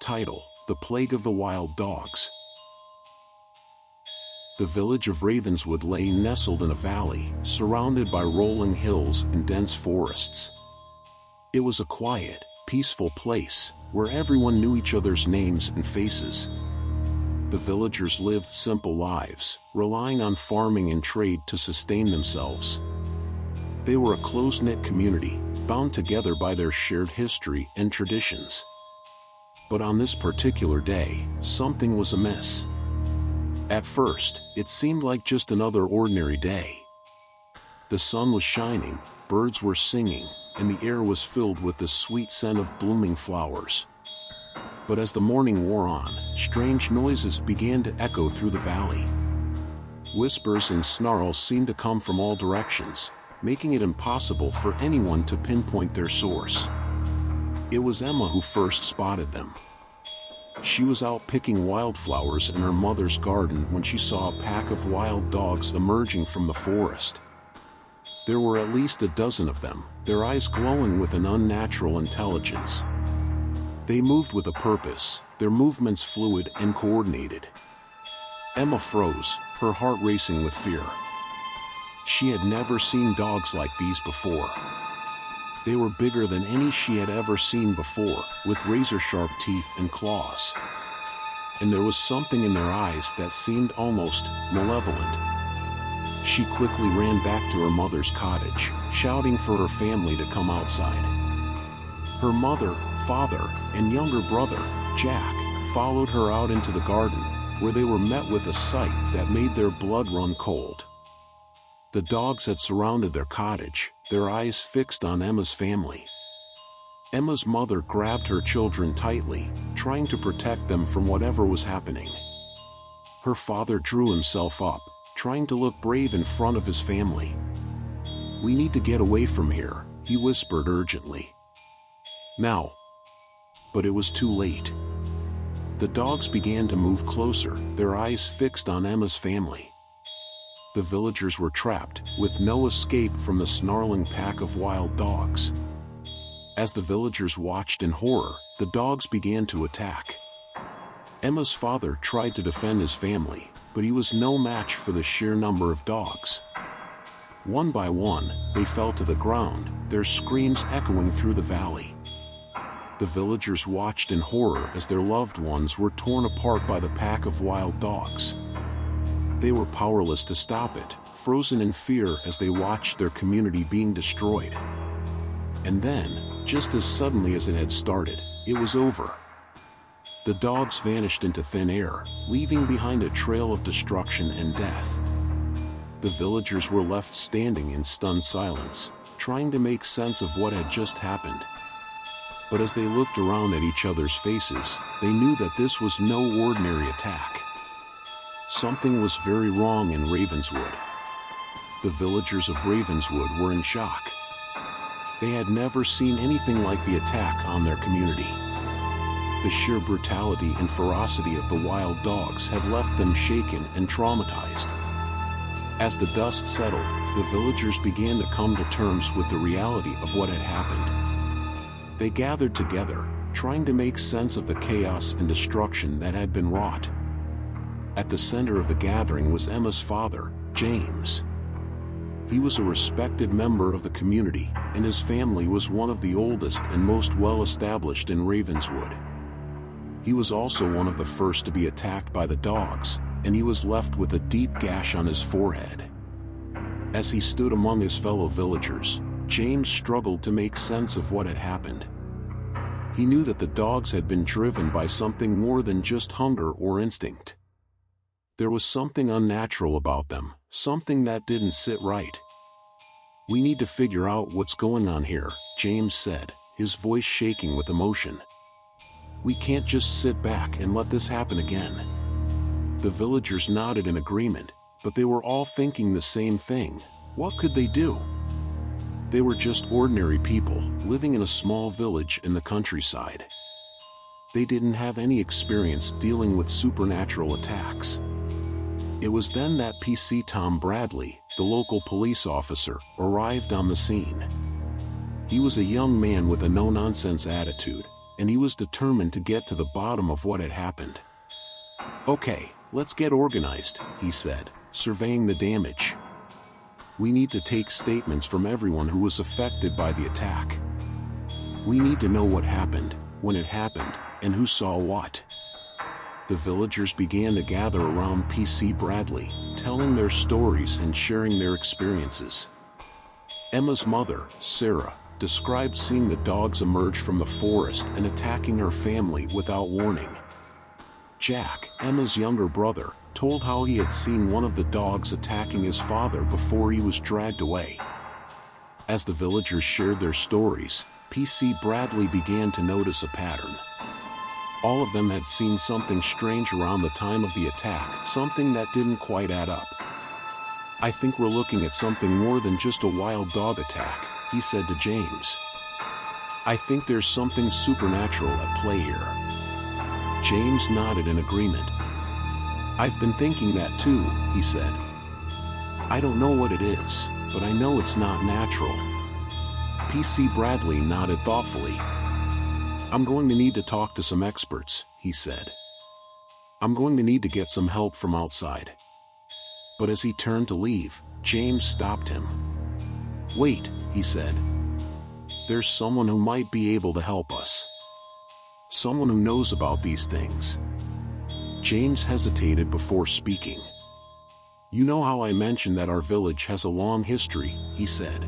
Title: The Plague of the Wild Dogs. The village of Ravenswood lay nestled in a valley, surrounded by rolling hills and dense forests. It was a quiet, peaceful place, where everyone knew each other's names and faces. The villagers lived simple lives, relying on farming and trade to sustain themselves. They were a close-knit community, bound together by their shared history and traditions. But on this particular day, something was amiss. At first, it seemed like just another ordinary day. The sun was shining, birds were singing, and the air was filled with the sweet scent of blooming flowers. But as the morning wore on, strange noises began to echo through the valley. Whispers and snarls seemed to come from all directions, making it impossible for anyone to pinpoint their source. It was Emma who first spotted them. She was out picking wildflowers in her mother's garden when she saw a pack of wild dogs emerging from the forest. There were at least a dozen of them, their eyes glowing with an unnatural intelligence. They moved with a purpose, their movements fluid and coordinated. Emma froze, her heart racing with fear. She had never seen dogs like these before. They were bigger than any she had ever seen before, with razor-sharp teeth and claws. And there was something in their eyes that seemed almost malevolent. She quickly ran back to her mother's cottage, shouting for her family to come outside. Her mother, father, and younger brother, Jack, followed her out into the garden, where they were met with a sight that made their blood run cold. The dogs had surrounded their cottage, their eyes fixed on Emma's family. Emma's mother grabbed her children tightly, trying to protect them from whatever was happening. Her father drew himself up, trying to look brave in front of his family. "We need to get away from here," he whispered urgently. "Now." But it was too late. The dogs began to move closer, their eyes fixed on Emma's family. The villagers were trapped, with no escape from the snarling pack of wild dogs. As the villagers watched in horror, the dogs began to attack. Emma's father tried to defend his family, but he was no match for the sheer number of dogs. One by one, they fell to the ground, their screams echoing through the valley. The villagers watched in horror as their loved ones were torn apart by the pack of wild dogs. They were powerless to stop it, frozen in fear as they watched their community being destroyed. And then, just as suddenly as it had started, it was over. The dogs vanished into thin air, leaving behind a trail of destruction and death. The villagers were left standing in stunned silence, trying to make sense of what had just happened. But as they looked around at each other's faces, they knew that this was no ordinary attack. Something was very wrong in Ravenswood. The villagers of Ravenswood were in shock. They had never seen anything like the attack on their community. The sheer brutality and ferocity of the wild dogs had left them shaken and traumatized. As the dust settled, the villagers began to come to terms with the reality of what had happened. They gathered together, trying to make sense of the chaos and destruction that had been wrought. At the center of the gathering was Emma's father, James. He was a respected member of the community, and his family was one of the oldest and most well-established in Ravenswood. He was also one of the first to be attacked by the dogs, and he was left with a deep gash on his forehead. As he stood among his fellow villagers, James struggled to make sense of what had happened. He knew that the dogs had been driven by something more than just hunger or instinct. There was something unnatural about them, something that didn't sit right. "We need to figure out what's going on here," James said, his voice shaking with emotion. "We can't just sit back and let this happen again." The villagers nodded in agreement, but they were all thinking the same thing. What could they do? They were just ordinary people, living in a small village in the countryside. They didn't have any experience dealing with supernatural attacks. It was then that PC Tom Bradley, the local police officer, arrived on the scene. He was a young man with a no-nonsense attitude, and he was determined to get to the bottom of what had happened. "Okay, let's get organized," he said, surveying the damage. "We need to take statements from everyone who was affected by the attack. We need to know what happened, when it happened, and who saw what." The villagers began to gather around PC Bradley, telling their stories and sharing their experiences. Emma's mother, Sarah, described seeing the dogs emerge from the forest and attacking her family without warning. Jack, Emma's younger brother, told how he had seen one of the dogs attacking his father before he was dragged away. As the villagers shared their stories, PC Bradley began to notice a pattern. All of them had seen something strange around the time of the attack, something that didn't quite add up. "I think we're looking at something more than just a wild dog attack," he said to James. "I think there's something supernatural at play here." James nodded in agreement. "I've been thinking that too," he said. "I don't know what it is, but I know it's not natural." PC Bradley nodded thoughtfully. "I'm going to need to talk to some experts," he said. "I'm going to need to get some help from outside." But as he turned to leave, James stopped him. "Wait," he said. "There's someone who might be able to help us. Someone who knows about these things." James hesitated before speaking. "You know how I mentioned that our village has a long history," he said.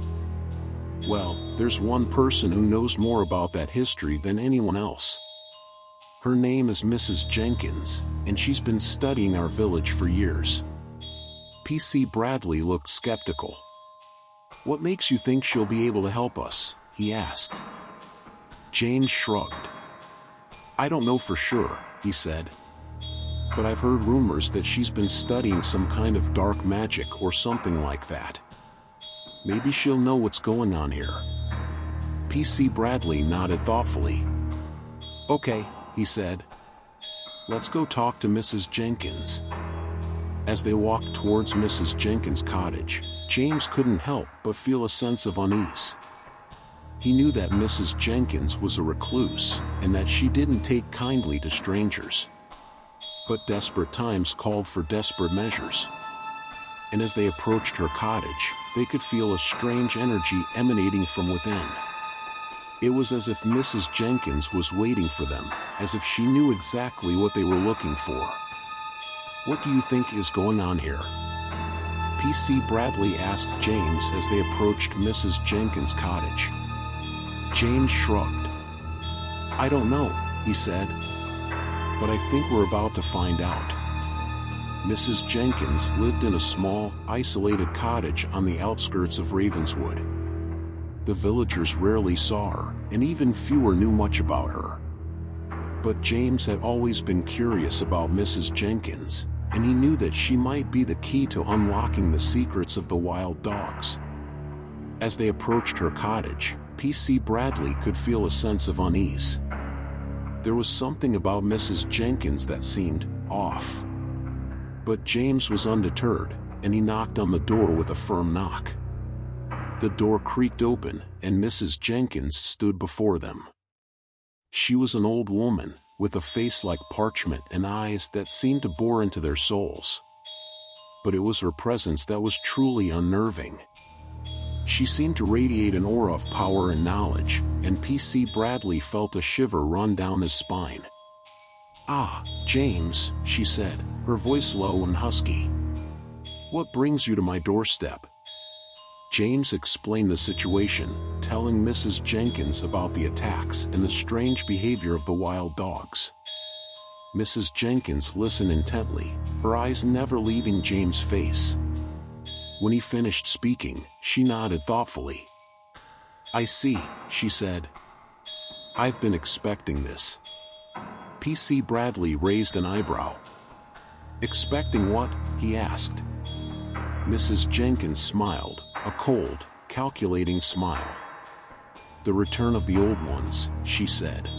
"Well, there's one person who knows more about that history than anyone else. Her name is Mrs. Jenkins, and she's been studying our village for years." PC Bradley looked skeptical. "What makes you think she'll be able to help us?" he asked. James shrugged. "I don't know for sure," he said. "But I've heard rumors that she's been studying some kind of dark magic or something like that. Maybe she'll know what's going on here." PC Bradley nodded thoughtfully. "Okay," he said. "Let's go talk to Mrs. Jenkins." As they walked towards Mrs. Jenkins' cottage, James couldn't help but feel a sense of unease. He knew that Mrs. Jenkins was a recluse, and that she didn't take kindly to strangers. But desperate times called for desperate measures. And as they approached her cottage, they could feel a strange energy emanating from within. It was as if Mrs. Jenkins was waiting for them, as if she knew exactly what they were looking for. "What do you think is going on here?" PC Bradley asked James as they approached Mrs. Jenkins' cottage. James shrugged. "I don't know," he said. "But I think we're about to find out." Mrs. Jenkins lived in a small, isolated cottage on the outskirts of Ravenswood. The villagers rarely saw her, and even fewer knew much about her. But James had always been curious about Mrs. Jenkins, and he knew that she might be the key to unlocking the secrets of the wild dogs. As they approached her cottage, PC Bradley could feel a sense of unease. There was something about Mrs. Jenkins that seemed off. But James was undeterred, and he knocked on the door with a firm knock. The door creaked open, and Mrs. Jenkins stood before them. She was an old woman, with a face like parchment and eyes that seemed to bore into their souls. But it was her presence that was truly unnerving. She seemed to radiate an aura of power and knowledge, and PC Bradley felt a shiver run down his spine. "Ah, James," she said, her voice low and husky. "What brings you to my doorstep?" James explained the situation, telling Mrs. Jenkins about the attacks and the strange behavior of the wild dogs. Mrs. Jenkins listened intently, her eyes never leaving James' face. When he finished speaking, she nodded thoughtfully. "I see," she said. "I've been expecting this." PC Bradley raised an eyebrow. "Expecting what?" he asked. Mrs. Jenkins smiled, a cold, calculating smile. "The return of the old ones," she said.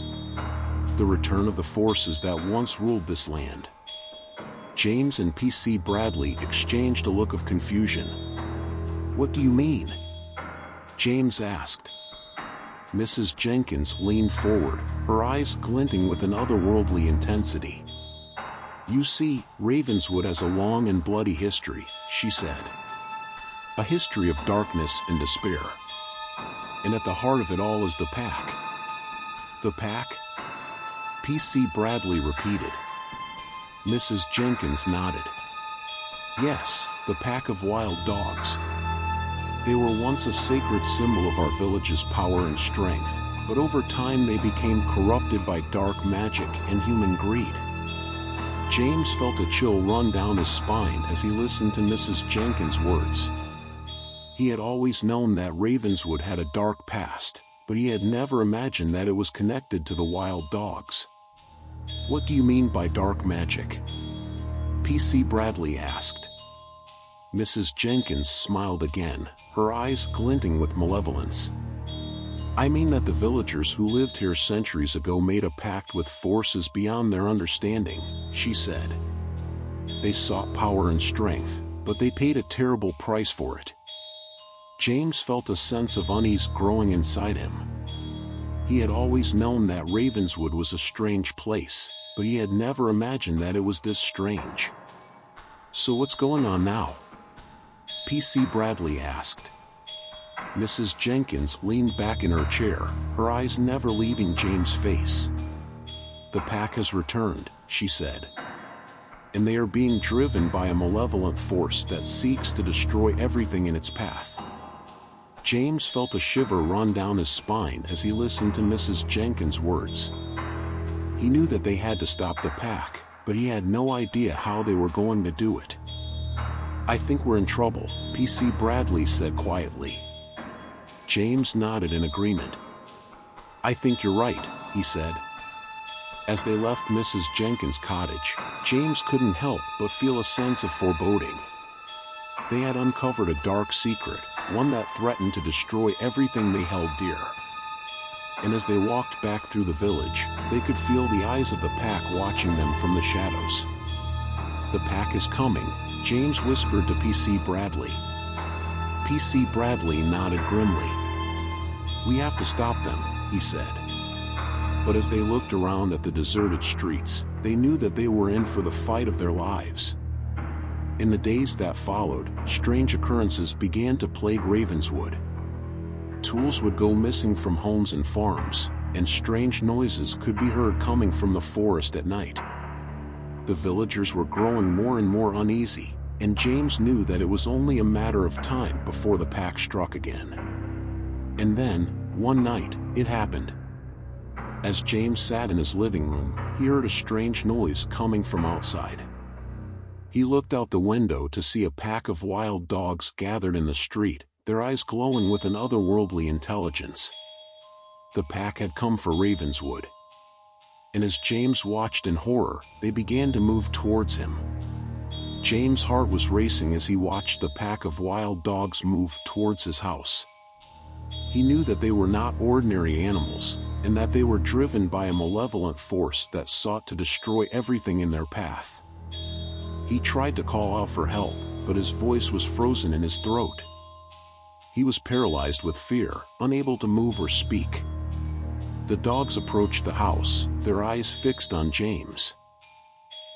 "The return of the forces that once ruled this land." James and PC Bradley exchanged a look of confusion. "What do you mean?" James asked. Mrs. Jenkins leaned forward, her eyes glinting with an otherworldly intensity. "You see, Ravenswood has a long and bloody history," she said. "A history of darkness and despair. And at the heart of it all is the pack." "The pack?" P.C. Bradley repeated. Mrs. Jenkins nodded. "Yes, the pack of wild dogs. They were once a sacred symbol of our village's power and strength, but over time they became corrupted by dark magic and human greed." James felt a chill run down his spine as he listened to Mrs. Jenkins' words. He had always known that Ravenswood had a dark past, but he had never imagined that it was connected to the wild dogs. "What do you mean by dark magic?" P.C. Bradley asked. Mrs. Jenkins smiled again, her eyes glinting with malevolence. "I mean that the villagers who lived here centuries ago made a pact with forces beyond their understanding," she said. "They sought power and strength, but they paid a terrible price for it." James felt a sense of unease growing inside him. He had always known that Ravenswood was a strange place, but he had never imagined that it was this strange. "So what's going on now?" P.C. Bradley asked. Mrs. Jenkins leaned back in her chair, her eyes never leaving James' face. "The pack has returned," she said. "And they are being driven by a malevolent force that seeks to destroy everything in its path." James felt a shiver run down his spine as he listened to Mrs. Jenkins' words. He knew that they had to stop the pack, but he had no idea how they were going to do it. "I think we're in trouble," P.C. Bradley said quietly. James nodded in agreement. "I think you're right," he said. As they left Mrs. Jenkins' cottage, James couldn't help but feel a sense of foreboding. They had uncovered a dark secret, one that threatened to destroy everything they held dear. And as they walked back through the village, they could feel the eyes of the pack watching them from the shadows. "The pack is coming," James whispered to P.C. Bradley. P.C. Bradley nodded grimly. "We have to stop them," he said. But as they looked around at the deserted streets, they knew that they were in for the fight of their lives. In the days that followed, strange occurrences began to plague Ravenswood. Tools would go missing from homes and farms, and strange noises could be heard coming from the forest at night. The villagers were growing more and more uneasy, and James knew that it was only a matter of time before the pack struck again. And then, one night, it happened. As James sat in his living room, he heard a strange noise coming from outside. He looked out the window to see a pack of wild dogs gathered in the street, their eyes glowing with an otherworldly intelligence. The pack had come for Ravenswood. And as James watched in horror, they began to move towards him. James' heart was racing as he watched the pack of wild dogs move towards his house. He knew that they were not ordinary animals, and that they were driven by a malevolent force that sought to destroy everything in their path. He tried to call out for help, but his voice was frozen in his throat. He was paralyzed with fear, unable to move or speak. The dogs approached the house, their eyes fixed on James.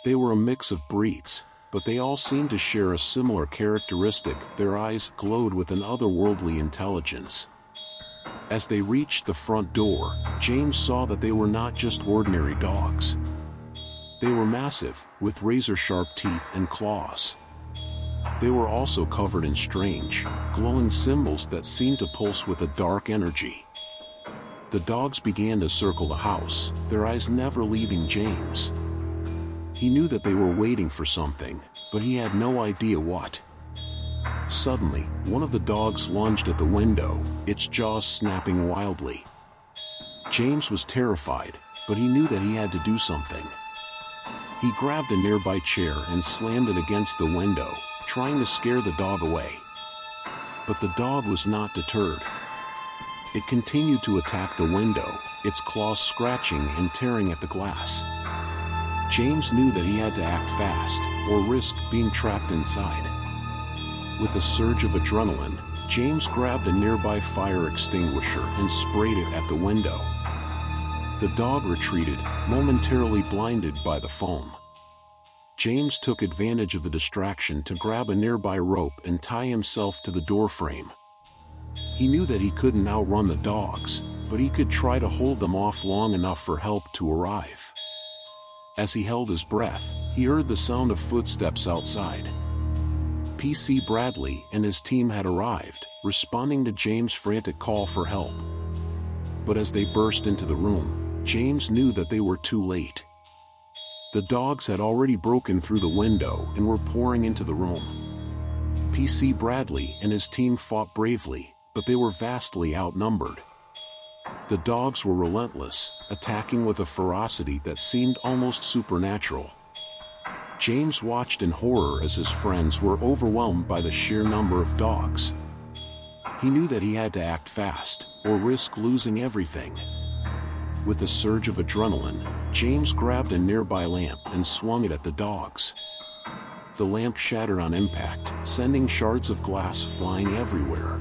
They were a mix of breeds, but they all seemed to share a similar characteristic. Their eyes glowed with an otherworldly intelligence. As they reached the front door, James saw that they were not just ordinary dogs. They were massive, with razor-sharp teeth and claws. They were also covered in strange, glowing symbols that seemed to pulse with a dark energy. The dogs began to circle the house, their eyes never leaving James. He knew that they were waiting for something, but he had no idea what. Suddenly, one of the dogs lunged at the window, its jaws snapping wildly. James was terrified, but he knew that he had to do something. He grabbed a nearby chair and slammed it against the window, trying to scare the dog away. But the dog was not deterred. It continued to attack the window, its claws scratching and tearing at the glass. James knew that he had to act fast, or risk being trapped inside. With a surge of adrenaline, James grabbed a nearby fire extinguisher and sprayed it at the window. The dog retreated, momentarily blinded by the foam. James took advantage of the distraction to grab a nearby rope and tie himself to the doorframe. He knew that he couldn't outrun the dogs, but he could try to hold them off long enough for help to arrive. As he held his breath, he heard the sound of footsteps outside. PC Bradley and his team had arrived, responding to James' frantic call for help. But as they burst into the room, James knew that they were too late. The dogs had already broken through the window and were pouring into the room. PC Bradley and his team fought bravely, but they were vastly outnumbered. The dogs were relentless, attacking with a ferocity that seemed almost supernatural. James watched in horror as his friends were overwhelmed by the sheer number of dogs. He knew that he had to act fast, or risk losing everything. With a surge of adrenaline, James grabbed a nearby lamp and swung it at the dogs. The lamp shattered on impact, sending shards of glass flying everywhere.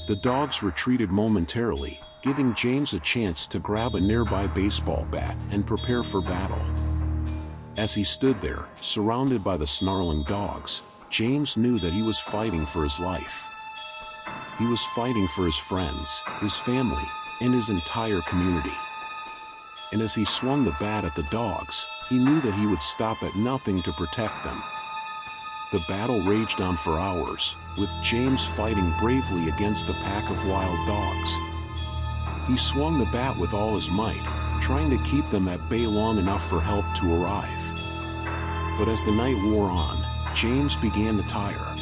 The dogs retreated momentarily, giving James a chance to grab a nearby baseball bat and prepare for battle. As he stood there, surrounded by the snarling dogs, James knew that he was fighting for his life. He was fighting for his friends, his family, and his entire community. And as he swung the bat at the dogs, he knew that he would stop at nothing to protect them. The battle raged on for hours, with James fighting bravely against the pack of wild dogs. He swung the bat with all his might, trying to keep them at bay long enough for help to arrive. But as the night wore on, James began to tire.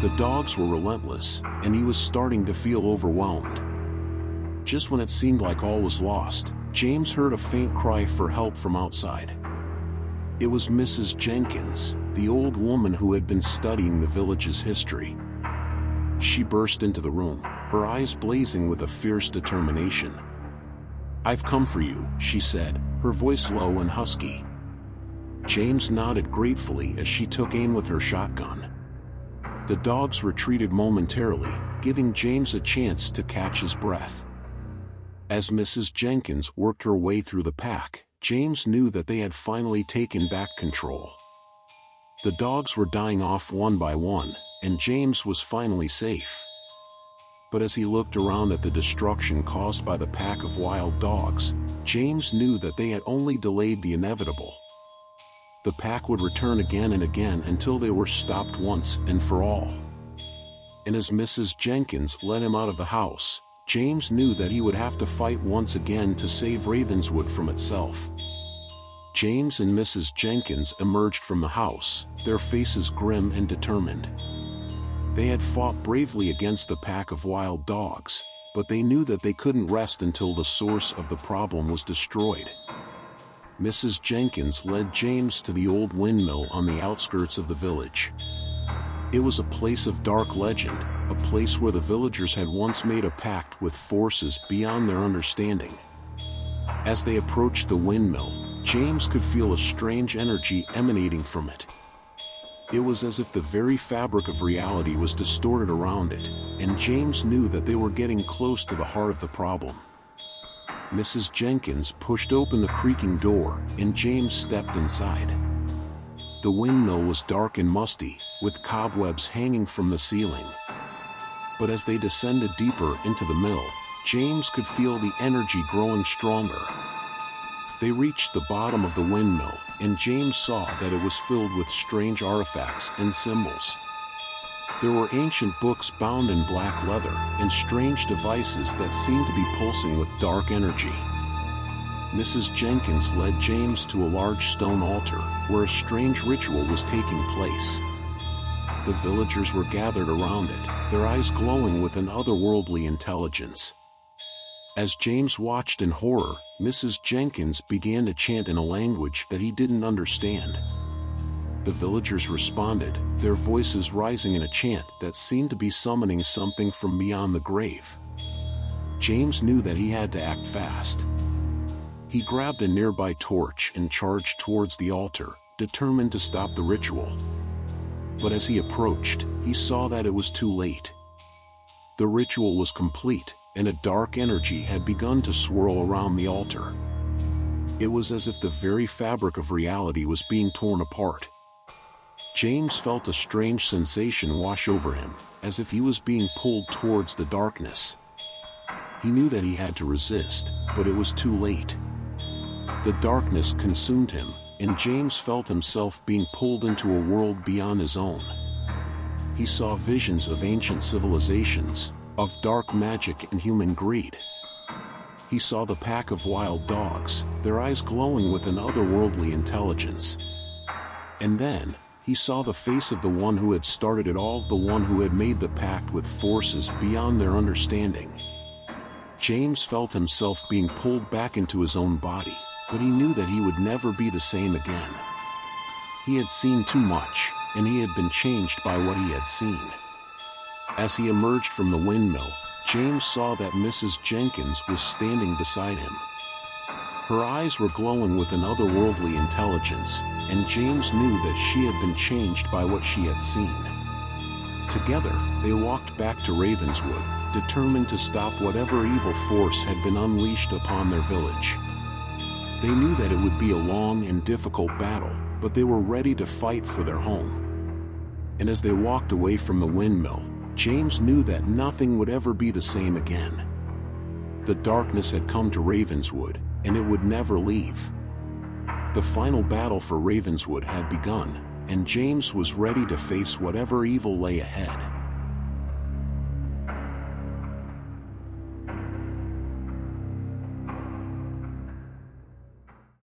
The dogs were relentless, and he was starting to feel overwhelmed. Just when it seemed like all was lost, James heard a faint cry for help from outside. It was Mrs. Jenkins, the old woman who had been studying the village's history. She burst into the room, her eyes blazing with a fierce determination. "I've come for you," she said, her voice low and husky. James nodded gratefully as she took aim with her shotgun. The dogs retreated momentarily, giving James a chance to catch his breath. As Mrs. Jenkins worked her way through the pack, James knew that they had finally taken back control. The dogs were dying off one by one, and James was finally safe. But as he looked around at the destruction caused by the pack of wild dogs, James knew that they had only delayed the inevitable. The pack would return again and again until they were stopped once and for all. And as Mrs. Jenkins led him out of the house, James knew that he would have to fight once again to save Ravenswood from itself. James and Mrs. Jenkins emerged from the house, their faces grim and determined. They had fought bravely against the pack of wild dogs, but they knew that they couldn't rest until the source of the problem was destroyed. Mrs. Jenkins led James to the old windmill on the outskirts of the village. It was a place of dark legend, a place where the villagers had once made a pact with forces beyond their understanding. As they approached the windmill, James could feel a strange energy emanating from it. It was as if the very fabric of reality was distorted around it, and James knew that they were getting close to the heart of the problem. Mrs. Jenkins pushed open the creaking door, and James stepped inside. The windmill was dark and musty, with cobwebs hanging from the ceiling. But as they descended deeper into the mill, James could feel the energy growing stronger. They reached the bottom of the windmill, and James saw that it was filled with strange artifacts and symbols. There were ancient books bound in black leather, and strange devices that seemed to be pulsing with dark energy. Mrs. Jenkins led James to a large stone altar, where a strange ritual was taking place. The villagers were gathered around it, their eyes glowing with an otherworldly intelligence. As James watched in horror, Mrs. Jenkins began to chant in a language that he didn't understand. The villagers responded, their voices rising in a chant that seemed to be summoning something from beyond the grave. James knew that he had to act fast. He grabbed a nearby torch and charged towards the altar, determined to stop the ritual. But as he approached, he saw that it was too late. The ritual was complete, and a dark energy had begun to swirl around the altar. It was as if the very fabric of reality was being torn apart. James felt a strange sensation wash over him, as if he was being pulled towards the darkness. He knew that he had to resist, but it was too late. The darkness consumed him, and James felt himself being pulled into a world beyond his own. He saw visions of ancient civilizations, of dark magic and human greed. He saw the pack of wild dogs, their eyes glowing with an otherworldly intelligence. And then, he saw the face of the one who had started it all, the one who had made the pact with forces beyond their understanding. James felt himself being pulled back into his own body, but he knew that he would never be the same again. He had seen too much, and he had been changed by what he had seen. As he emerged from the windmill, James saw that Mrs. Jenkins was standing beside him. Her eyes were glowing with an otherworldly intelligence, and James knew that she had been changed by what she had seen. Together, they walked back to Ravenswood, determined to stop whatever evil force had been unleashed upon their village. They knew that it would be a long and difficult battle, but they were ready to fight for their home. And as they walked away from the windmill, James knew that nothing would ever be the same again. The darkness had come to Ravenswood, and it would never leave. The final battle for Ravenswood had begun, and James was ready to face whatever evil lay ahead.